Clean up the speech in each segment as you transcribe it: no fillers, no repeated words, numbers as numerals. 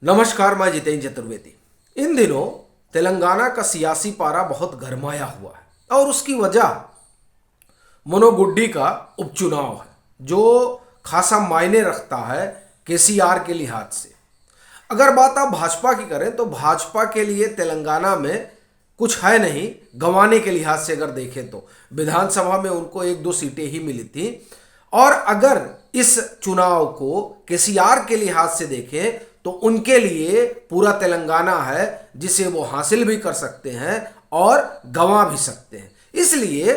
नमस्कार, मैं जितेंद्र चतुर्वेदी। इन दिनों तेलंगाना का सियासी पारा बहुत गरमाया हुआ है और उसकी वजह मनोगुड्डी का उपचुनाव है जो खासा मायने रखता है केसीआर के लिहाज से। अगर बात आप भाजपा की करें तो भाजपा के लिए तेलंगाना में कुछ है नहीं गंवाने के लिहाज से। अगर देखें तो विधानसभा में उनको एक दो सीटें ही मिली थी और अगर इस चुनाव को केसीआर के लिहाज से देखें तो उनके लिए पूरा तेलंगाना है जिसे वो हासिल भी कर सकते हैं और गंवा भी सकते हैं। इसलिए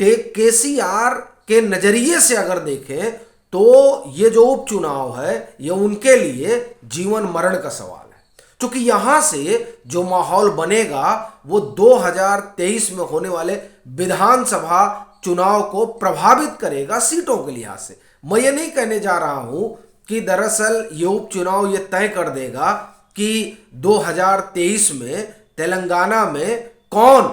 केसीआर के नजरिए से अगर देखें तो ये जो उपचुनाव है ये उनके लिए जीवन मरण का सवाल है, क्योंकि यहां से जो माहौल बनेगा वो 2023 में होने वाले विधानसभा चुनाव को प्रभावित करेगा सीटों के लिहाज से। मैं ये नहीं कहने जा रहा हूं कि दरअसल ये उपचुनाव ये तय कर देगा कि 2023 में तेलंगाना में कौन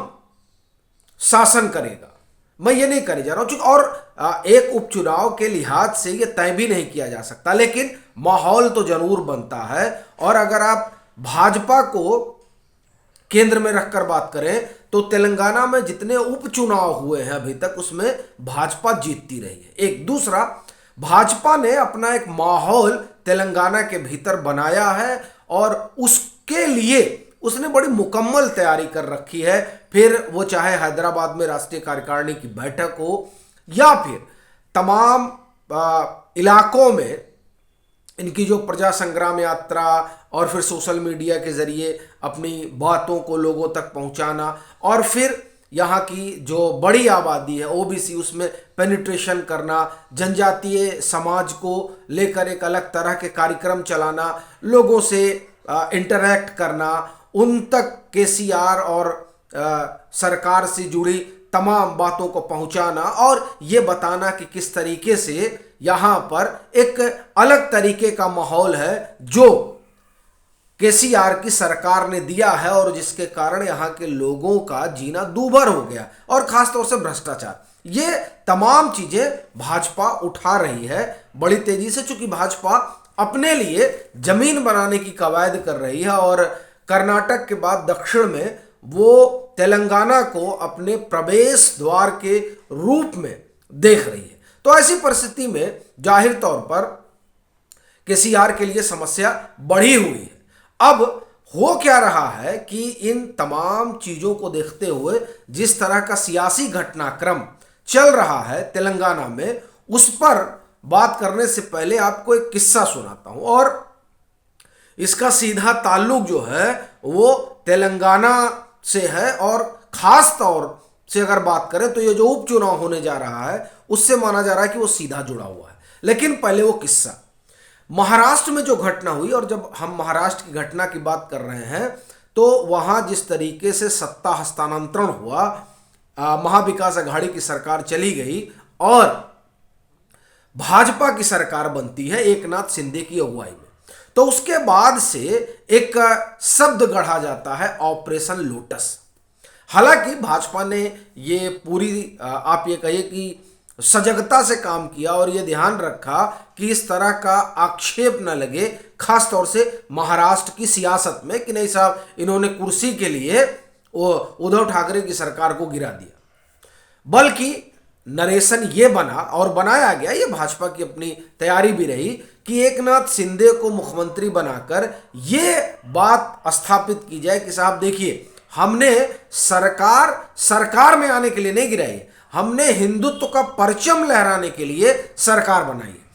शासन करेगा। मैं ये नहीं कहने जा रहा हूं और एक उपचुनाव के लिहाज से ये तय भी नहीं किया जा सकता, लेकिन माहौल तो जरूर बनता है। और अगर आप भाजपा को केंद्र में रखकर बात करें तो तेलंगाना में जितने उपचुनाव हुए हैं अभी तक उसमें भाजपा जीतती रही है। एक दूसरा, भाजपा ने अपना एक माहौल तेलंगाना के भीतर बनाया है और उसके लिए उसने बड़ी मुकम्मल तैयारी कर रखी है। फिर वो चाहे हैदराबाद में राष्ट्रीय कार्यकारिणी की बैठक हो या फिर तमाम इलाकों में इनकी जो प्रजा संग्राम यात्रा और फिर सोशल मीडिया के जरिए अपनी बातों को लोगों तक पहुंचाना और फिर यहाँ की जो बड़ी आबादी है ओबीसी उसमें पेनिट्रेशन करना, जनजातीय समाज को लेकर एक अलग तरह के कार्यक्रम चलाना, लोगों से इंटरैक्ट करना, उन तक केसीआर और सरकार से जुड़ी तमाम बातों को पहुंचाना और ये बताना कि किस तरीके से यहाँ पर एक अलग तरीके का माहौल है जो केसीआर की सरकार ने दिया है और जिसके कारण यहाँ के लोगों का जीना दूभर हो गया और खासतौर से भ्रष्टाचार। ये तमाम चीजें भाजपा उठा रही है बड़ी तेजी से, चूंकि भाजपा अपने लिए जमीन बनाने की कवायद कर रही है और कर्नाटक के बाद दक्षिण में वो तेलंगाना को अपने प्रवेश द्वार के रूप में देख रही है। तो ऐसी परिस्थिति में जाहिर तौर पर केसीआर के लिए समस्या बढ़ी हुई है। अब हो क्या रहा है कि इन तमाम चीजों को देखते हुए जिस तरह का सियासी घटनाक्रम चल रहा है तेलंगाना में, उस पर बात करने से पहले आपको एक किस्सा सुनाता हूं और इसका सीधा ताल्लुक जो है वो तेलंगाना से है और खास तौर से अगर बात करें तो ये जो उपचुनाव होने जा रहा है उससे माना जा रहा है कि वो सीधा जुड़ा हुआ है। लेकिन पहले वो किस्सा महाराष्ट्र में जो घटना हुई, और जब हम महाराष्ट्र की घटना की बात कर रहे हैं तो वहां जिस तरीके से सत्ता हस्तांतरण हुआ, महाविकास अघाड़ी की सरकार चली गई और भाजपा की सरकार बनती है एकनाथ शिंदे की अगुवाई में, तो उसके बाद से एक शब्द गढ़ा जाता है ऑपरेशन लोटस। हालांकि भाजपा ने ये पूरी आप ये कहिए कि सजगता से काम किया और ये ध्यान रखा कि इस तरह का आक्षेप न लगे खास तौर से महाराष्ट्र की सियासत में कि नहीं साहब इन्होंने कुर्सी के लिए उद्धव ठाकरे की सरकार को गिरा दिया, बल्कि नरेशन ये बना और बनाया गया, ये भाजपा की अपनी तैयारी भी रही कि एकनाथ शिंदे को मुख्यमंत्री बनाकर ये बात स्थापित की जाए कि साहब देखिए हमने सरकार में आने के लिए नहीं गिराई, हमने हिंदुत्व का परचम लहराने के लिए सरकार बनाई है।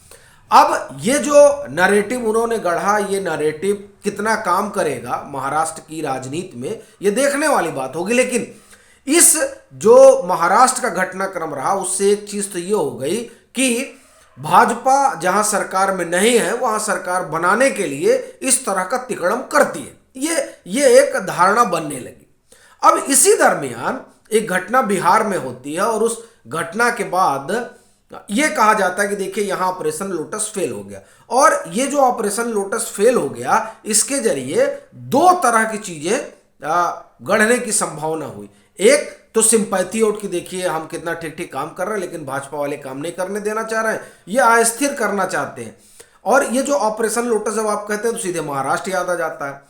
अब ये जो नैरेटिव उन्होंने गढ़ा, ये नैरेटिव कितना काम करेगा महाराष्ट्र की राजनीति में ये देखने वाली बात होगी। लेकिन इस जो महाराष्ट्र का घटनाक्रम रहा उससे एक चीज तो ये हो गई कि भाजपा जहां सरकार में नहीं है वहां सरकार बनाने के लिए इस तरह का तिकड़म करती है, ये एक धारणा बनने लगी। अब इसी दरमियान एक घटना बिहार में होती है और उस घटना के बाद यह कहा जाता है कि देखिए यहां ऑपरेशन लोटस फेल हो गया, और ये जो ऑपरेशन लोटस फेल हो गया इसके जरिए दो तरह की चीजें गढ़ने की संभावना हुई। एक तो सिंपैथी वोट की, देखिए हम कितना ठीक ठीक काम कर रहे हैं लेकिन भाजपा वाले काम नहीं करने देना चाह रहे हैं, ये अस्थिर करना चाहते हैं। और ये जो ऑपरेशन लोटस जब आप कहते हैं तो सीधे महाराष्ट्र याद आ जाता है।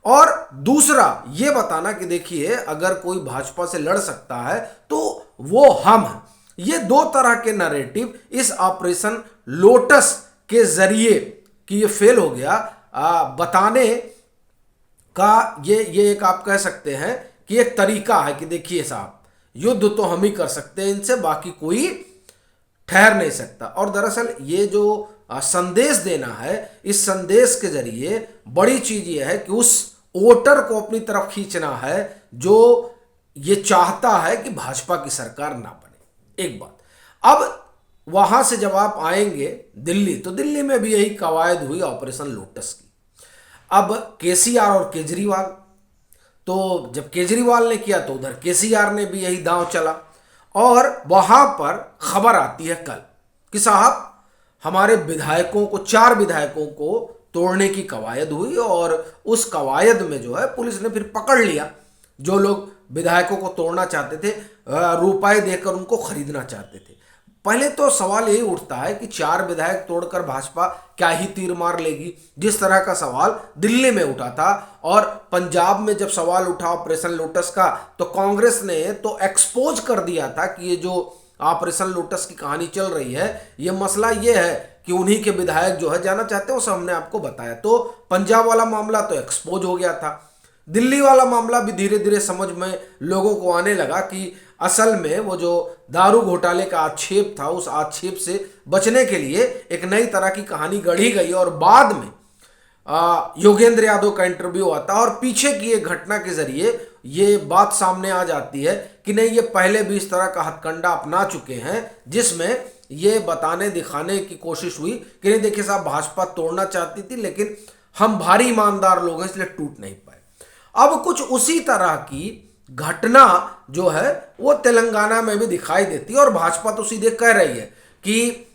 और दूसरा ये बताना कि देखिए अगर कोई भाजपा से लड़ सकता है तो वो हम हैं। ये दो तरह के नैरेटिव इस ऑपरेशन लोटस के जरिए कि ये फेल हो गया बताने का ये एक आप कह सकते हैं कि एक तरीका है कि देखिए साहब युद्ध तो हम ही कर सकते हैं इनसे, बाकी कोई ठहर नहीं सकता। और दरअसल ये जो संदेश देना है, इस संदेश के जरिए बड़ी चीज ये है कि उस वोटर को अपनी तरफ खींचना है जो ये चाहता है कि भाजपा की सरकार ना बने। एक बात। अब वहां से जब आप आएंगे दिल्ली, तो दिल्ली में भी यही कवायद हुई ऑपरेशन लोटस की। अब केसीआर और केजरीवाल, तो जब केजरीवाल ने किया तो उधर केसीआर ने भी यही दांव चला। और वहां पर खबर आती है कल कि साहब हमारे विधायकों को, 4 विधायकों को तोड़ने की कवायद हुई और उस कवायद में जो है पुलिस ने फिर पकड़ लिया जो लोग विधायकों को तोड़ना चाहते थे, रुपए देकर उनको खरीदना चाहते थे। पहले तो सवाल यही उठता है कि 4 विधायक तोड़कर भाजपा क्या ही तीर मार लेगी, जिस तरह का सवाल दिल्ली में उठा था। और पंजाब में जब सवाल उठा ऑपरेशन लोटस का तो कांग्रेस ने तो एक्सपोज कर दिया था कि ये जो ऑपरेशन लोटस की कहानी चल रही है ये मसला ये है कि उन्हीं के विधायक जो है जाना चाहते हैं, वो सब हमने आपको बताया। तो पंजाब वाला मामला तो एक्सपोज हो गया था। दिल्ली वाला मामला भी धीरे धीरे समझ में लोगों को आने लगा कि असल में वो जो दारू घोटाले का आक्षेप था, उस आक्षेप से बचने के लिए एक नई तरह की कहानी गढ़ी गई। और बाद में योगेंद्र यादव का इंटरव्यू आता है और पीछे की एक घटना के जरिए ये बात सामने आ जाती है कि नहीं, ये पहले भी इस तरह का हथकंडा अपना चुके हैं जिसमें ये बताने दिखाने की कोशिश हुई कि नहीं देखिए साहब भाजपा तोड़ना चाहती थी लेकिन हम भारी ईमानदार लोग हैं इसलिए टूट नहीं पाए। अब कुछ उसी तरह की घटना जो है वो तेलंगाना में भी दिखाई देती है और भाजपा तो सीधे कह रही है कि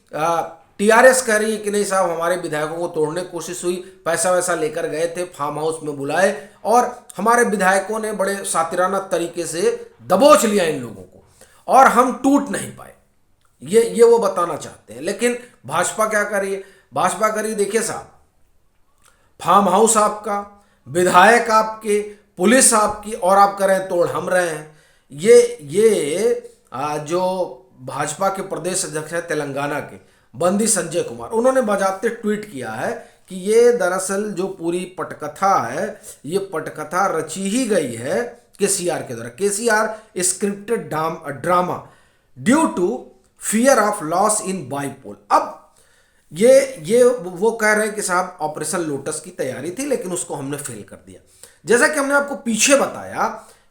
टीआरएस कह रही है कि नहीं साहब हमारे विधायकों को तोड़ने की कोशिश हुई, पैसा वैसा लेकर गए थे, फार्म हाउस में बुलाए और हमारे विधायकों ने बड़े सातिराना तरीके से दबोच लिया इन लोगों को और हम टूट नहीं पाए। ये वो बताना चाहते हैं। लेकिन भाजपा क्या कर रही है? भाजपा कर रही है देखिए साहब फार्म हाउस आपका, विधायक आपके, पुलिस आपकी और आप कर रहे हैं तोड़ हम रहे हैं। ये जो भाजपा के प्रदेश अध्यक्ष है तेलंगाना के बंदी संजय कुमार, उन्होंने बजाते ट्वीट किया है कि ये दरअसल जो पूरी पटकथा है ये पटकथा रची ही गई है केसीआर के द्वारा। KCR scripted drama due to fear of loss in bypoll. अब ये वो कह रहे हैं कि साहब ऑपरेशन लोटस की तैयारी थी लेकिन उसको हमने फेल कर दिया। जैसा कि हमने आपको पीछे बताया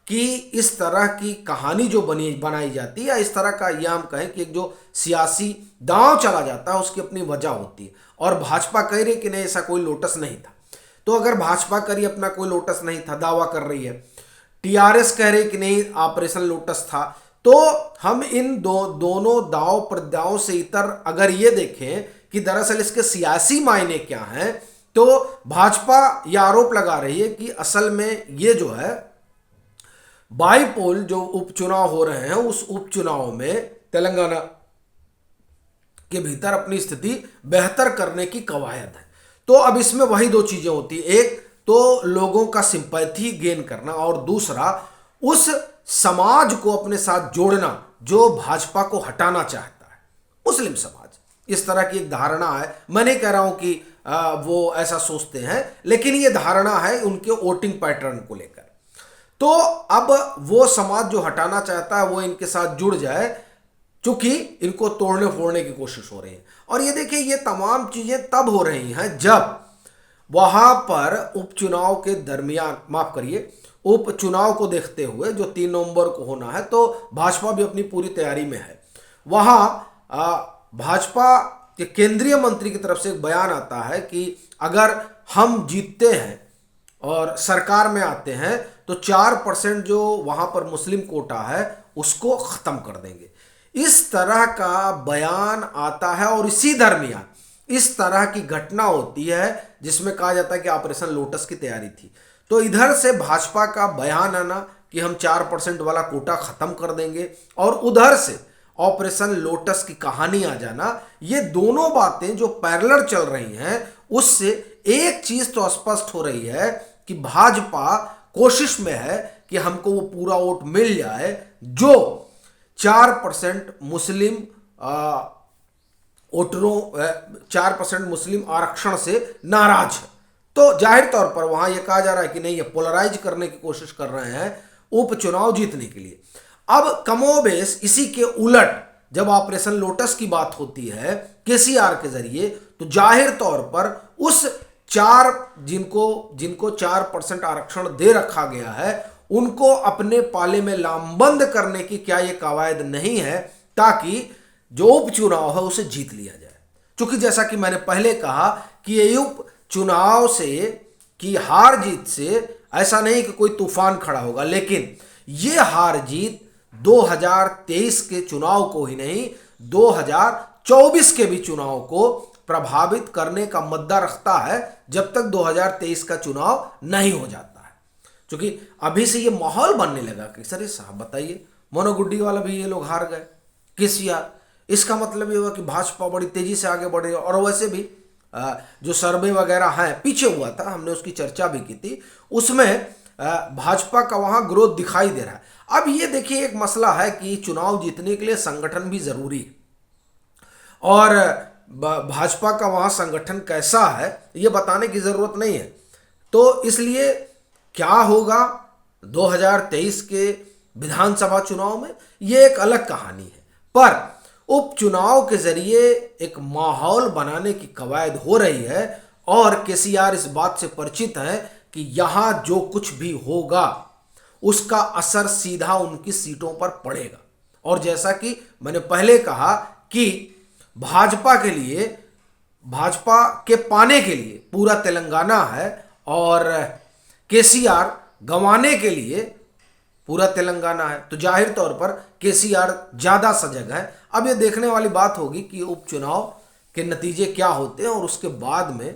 कि इस तरह की कहानी जो बनाई जाती है या इस तरह का यह हम कहें कि एक जो सियासी दांव चला जाता है उसकी अपनी वजह होती है। और भाजपा कह रही कि नहीं ऐसा कोई लोटस नहीं था। तो अगर भाजपा करी अपना कोई लोटस नहीं था दावा कर रही है, टीआरएस कह रही कि नहीं ऑपरेशन लोटस था, तो हम इन दोनों दाव प्रदाव से इतर अगर ये देखें कि दरअसल इसके सियासी मायने क्या हैं, तो भाजपा यह आरोप लगा रही है कि असल में ये जो है बाईपोल जो उपचुनाव हो रहे हैं उस उपचुनाव में तेलंगाना के भीतर अपनी स्थिति बेहतर करने की कवायद है। तो अब इसमें वही 2 चीजें होती है, एक तो लोगों का सिंपैथी गेन करना और दूसरा उस समाज को अपने साथ जोड़ना जो भाजपा को हटाना चाहता है, मुस्लिम समाज। इस तरह की एक धारणा है। मैं नहीं कह रहा हूं कि वो ऐसा सोचते हैं, लेकिन ये धारणा है उनके वोटिंग पैटर्न को लेकर। तो अब वो समाज जो हटाना चाहता है वो इनके साथ जुड़ जाए, चूंकि इनको तोड़ने फोड़ने की कोशिश हो रही है। और ये देखिए ये तमाम चीजें तब हो रही हैं जब वहां पर उपचुनाव के दरमियान, माफ करिए, उपचुनाव को देखते हुए जो 3 नवंबर को होना है, तो भाजपा भी अपनी पूरी तैयारी में है। वहां भाजपा के केंद्रीय मंत्री की तरफ से एक बयान आता है कि अगर हम जीतते हैं और सरकार में आते हैं तो 4% जो वहां पर मुस्लिम कोटा है उसको खत्म कर देंगे। इस तरह का बयान आता है और इसी दरमियान इस तरह की घटना होती है जिसमें कहा जाता है कि ऑपरेशन लोटस की तैयारी थी। तो इधर से भाजपा का बयान आना कि हम 4% वाला कोटा खत्म कर देंगे और उधर से ऑपरेशन लोटस की कहानी आ जाना, ये दोनों बातें जो पैरेलल चल रही हैं, उससे एक चीज तो स्पष्ट हो रही है कि भाजपा कोशिश में है कि हमको वो पूरा वोट मिल जाए जो 4% मुस्लिम वोटरों 4% मुस्लिम आरक्षण से नाराज है। तो जाहिर तौर पर वहां यह कहा जा रहा है कि नहीं, ये पोलराइज करने की कोशिश कर रहे हैं उपचुनाव जीतने के लिए। अब कमोबेश इसी के उलट जब ऑपरेशन लोटस की बात होती है केसीआर के जरिए, तो जाहिर तौर पर उस जिनको 4% आरक्षण दे रखा गया है, उनको अपने पाले में लामबंद करने की क्या यह कवायद नहीं है, ताकि जो उपचुनाव है उसे जीत लिया जाए। क्योंकि जैसा कि मैंने पहले कहा कि ये उपचुनाव से की हार जीत से ऐसा नहीं कि कोई तूफान खड़ा होगा, लेकिन ये हार जीत 2023 के चुनाव को ही नहीं, 2024 के भी चुनाव को प्रभावित करने का मुद्दा रखता है, जब तक 2023 का चुनाव नहीं हो जाता है। क्योंकि अभी से ये माहौल बनने लगा कि सर साहब बताइए, मनोगुड्डी वाला भी ये लोग हार गए, केसीआर, इसका मतलब ये हुआ कि भाजपा बड़ी तेजी से आगे बढ़ रही है। और वैसे भी जो सर्वे वगैरह हैं, पीछे हुआ था, हमने उसकी चर्चा भी की थी, उसमें भाजपा का वहां ग्रोथ दिखाई दे रहा है। अब ये देखिए, एक मसला है कि चुनाव जीतने के लिए संगठन भी जरूरी है, और भाजपा का वहां संगठन कैसा है ये बताने की जरूरत नहीं है। तो इसलिए क्या होगा 2023 के विधानसभा चुनाव में, ये एक अलग कहानी है। पर उपचुनाव के जरिए एक माहौल बनाने की कवायद हो रही है, और केसीआर इस बात से परिचित है कि यहां जो कुछ भी होगा उसका असर सीधा उनकी सीटों पर पड़ेगा। और जैसा कि मैंने पहले कहा कि भाजपा के पाने के लिए पूरा तेलंगाना है, और केसीआर गंवाने के लिए पूरा तेलंगाना है। तो जाहिर तौर पर केसीआर ज्यादा सजग है। अब ये देखने वाली बात होगी कि उपचुनाव के नतीजे क्या होते हैं, और उसके बाद में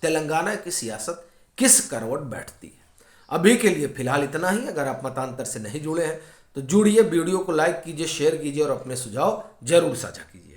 तेलंगाना की सियासत किस करवट बैठती है। अभी के लिए फिलहाल इतना ही। अगर आप मतांतर से नहीं जुड़े हैं तो जुड़िए, वीडियो को लाइक कीजिए, शेयर कीजिए और अपने सुझाव जरूर साझा कीजिए।